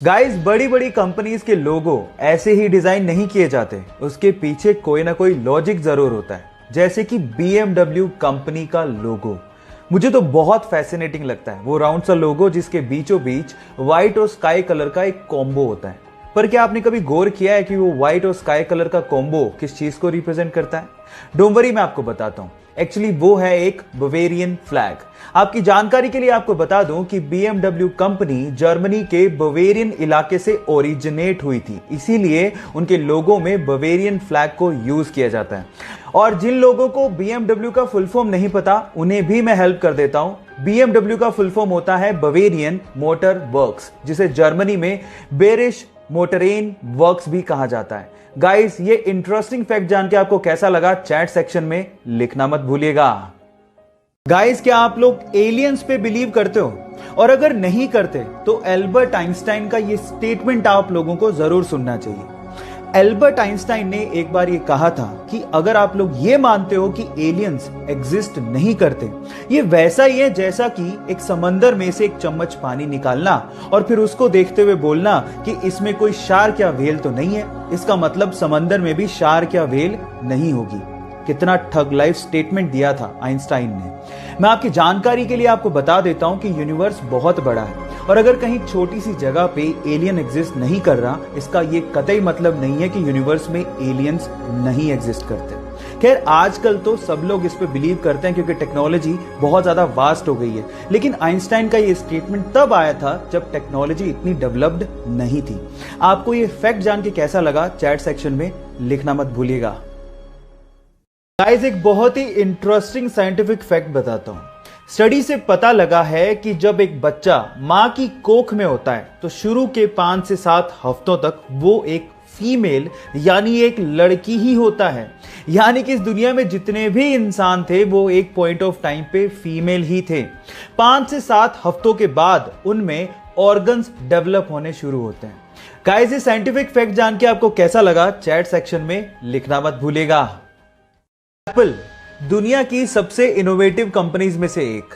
Guys, बड़ी बड़ी companies के लोगो ऐसे ही डिजाइन नहीं किए जाते, उसके पीछे कोई ना कोई लॉजिक जरूर होता है। जैसे कि BMW कंपनी का लोगो मुझे तो बहुत फैसिनेटिंग लगता है। वो राउंड सा लोगो जिसके बीचों बीच व्हाइट और स्काई कलर का एक कॉम्बो होता है। पर क्या आपने कभी गौर किया है कि वो व्हाइट और स्काई कलर का कॉम्बो किस चीज को रिप्रेजेंट करता है? डोंट वरी, मैं आपको बताता हूं। एक्चुअली वो है एक बवेरियन फ्लैग। आपकी जानकारी के लिए आपको बता दूं कि BMW कंपनी जर्मनी के बवेरियन इलाके से ओरिजिनेट हुई थी, इसीलिए उनके लोगों में बवेरियन फ्लैग को यूज किया जाता है। और जिन लोगों को BMW का फुल फॉर्म नहीं पता, उन्हें भी मैं हेल्प कर देता हूं। BMW का फुल फॉर्म होता है बवेरियन मोटर वर्क्स, जिसे जर्मनी में बेरिश मोटरेन वर्क्स भी कहा जाता है। गाइस, ये इंटरेस्टिंग फैक्ट जान के आपको कैसा लगा, चैट सेक्शन में लिखना मत भूलिएगा। गाइस, क्या आप लोग एलियंस पे बिलीव करते हो? और अगर नहीं करते तो एल्बर्ट आइंस्टाइन का ये स्टेटमेंट आप लोगों को जरूर सुनना चाहिए। एल्बर्ट आइंस्टाइन ने एक बार ये कहा था कि अगर आप लोग ये मानते हो कि एलियंस एग्जिस्ट नहीं करते, ये वैसा ही है जैसा कि एक समंदर में से एक चम्मच पानी निकालना और फिर उसको देखते हुए बोलना कि इसमें कोई शार्क या व्हेल तो नहीं है। इसका मतलब समंदर में भी शार्क या व्हेल नहीं होगी। कितना ठग लाइफ स्टेटमेंट दिया था आइंस्टाइन ने। मैं आपकी जानकारी के लिए आपको बता देता हूं कि यूनिवर्स बहुत बड़ा है और अगर कहीं छोटी सी जगह पे एलियन एग्जिस्ट नहीं कर रहा, इसका ये कतई मतलब नहीं है कि यूनिवर्स में एलियंस नहीं एग्जिस्ट करते। खैर, आजकल तो सब लोग इस पे बिलीव करते हैं क्योंकि टेक्नोलॉजी बहुत ज्यादा वास्ट हो गई है, लेकिन आइंस्टाइन का ये स्टेटमेंट तब आया था जब टेक्नोलॉजी इतनी डेवलप्ड नहीं थी। आपको ये फैक्ट जान के कैसा लगा, चैट सेक्शन में लिखना मत भूलिएगा। गाइस, एक बहुत ही इंटरेस्टिंग साइंटिफिक फैक्ट बताता हूं। स्टडी से पता लगा है कि जब एक बच्चा मां की कोख में होता है तो शुरू के 5 से 7 हफ्तों तक वो एक फीमेल यानी एक लड़की ही होता है। यानी कि इस दुनिया में जितने भी इंसान थे वो एक पॉइंट ऑफ टाइम पे फीमेल ही थे। 5 से 7 हफ्तों के बाद उनमें ऑर्गन्स डेवलप होने शुरू होते हैं। गाइस, ये साइंटिफिक फैक्ट जान के आपको कैसा लगा, चैट सेक्शन में लिखना मत भूलिएगा। एप्पल दुनिया की सबसे इनोवेटिव कंपनीज में से एक।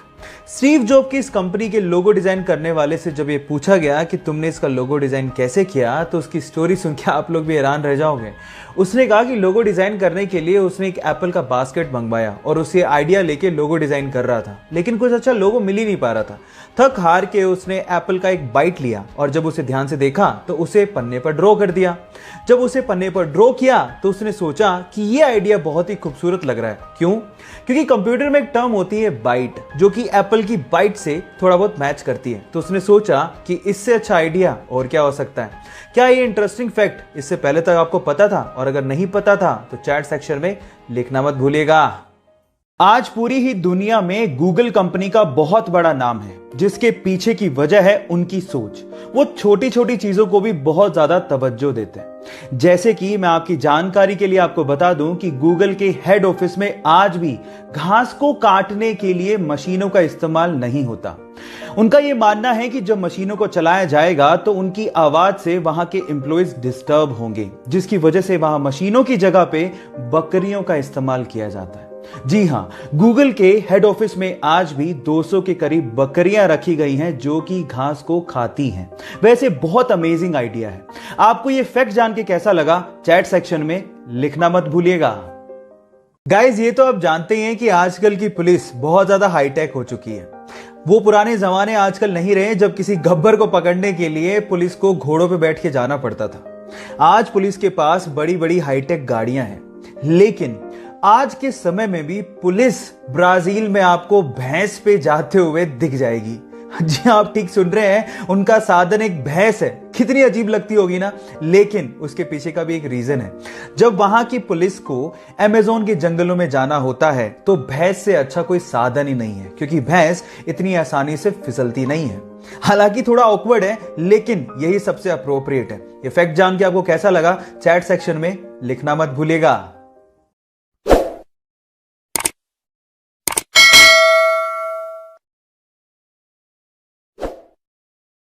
स्टीव जॉब की इस कंपनी के लोगो डिजाइन करने वाले से जब ये पूछा गया कि तुमने इसका लोगो डिजाइन कैसे किया, तो उसकी स्टोरी सुन के आप लोग भी हैरान रह जाओगे। उसने कहा कि लोगो डिजाइन करने के लिए उसने एक एप्पल का बास्केट मंगवाया और उसे आइडिया लेके लोगो डिजाइन कर रहा था, लेकिन कुछ अच्छा लोगो मिल ही नहीं पा रहा था। थक हार के उसने एप्पल का एक बाइट लिया और जब उसे ध्यान से देखा तो उसे पन्ने पर ड्रॉ कर दिया। जब उसे पन्ने पर ड्रॉ किया तो उसने सोचा कि यह आइडिया बहुत ही खूबसूरत लग रहा है। क्यों? क्योंकि कंप्यूटर में एक टर्म होती है बाइट, जो कि एप्पल की बाइट से थोड़ा बहुत मैच करती है। तो उसने सोचा कि इससे अच्छा आइडिया और क्या हो सकता है। क्या ये इंटरेस्टिंग फैक्ट इससे पहले तक आपको पता था? और अगर नहीं पता था तो चैट सेक्शन में लिखना मत भूलिएगा। आज पूरी ही दुनिया में गूगल कंपनी का बहुत बड़ा नाम है, जिसके पीछे की वजह है उनकी सोच। वो छोटी छोटी चीजों को भी बहुत ज्यादा तवज्जो देते हैं। जैसे कि मैं आपकी जानकारी के लिए आपको बता दूं कि गूगल के हेड ऑफिस में आज भी घास को काटने के लिए मशीनों का इस्तेमाल नहीं होता। उनका यह मानना है कि जब मशीनों को चलाया जाएगा तो उनकी आवाज से वहां के एम्प्लॉइज डिस्टर्ब होंगे, जिसकी वजह से वहां मशीनों की जगह पे बकरियों का इस्तेमाल किया जाता है। जी हां, गूगल के हेड ऑफिस में आज भी 200 के करीब बकरियां रखी गई हैं जो कि घास को खाती हैं। वैसे बहुत अमेजिंग आइडिया है। आपको यह फैक्ट जान के कैसा लगा, चैट सेक्शन में लिखना मत भूलिएगा। गाइस, ये तो आप जानते हैं कि आजकल की पुलिस बहुत ज्यादा हाईटेक हो चुकी है। वो पुराने जमाने आजकल नहीं रहे जब किसी गब्बर को पकड़ने के लिए पुलिस को घोड़ों पे बैठ के जाना पड़ता था। आज पुलिस के पास बड़ी बड़ी हाईटेक गाड़ियां हैं, लेकिन आज के समय में भी पुलिस ब्राजील में आपको भैंस पे जाते हुए दिख जाएगी। जी, आप ठीक सुन रहे हैं, उनका साधन एक भैंस है। कितनी अजीब लगती होगी ना, लेकिन उसके पीछे का भी एक रीजन है। जब वहां की पुलिस को अमेज़न के जंगलों में जाना होता है तो भैंस से अच्छा कोई साधन ही नहीं है, क्योंकि भैंस इतनी आसानी से फिसलती नहीं है। हालांकि थोड़ा ऑकवर्ड है, लेकिन यही सबसे अप्रोप्रिएट है। ये फैक्ट जान के आपको कैसा लगा, चैट सेक्शन में लिखना मत भूलिएगा।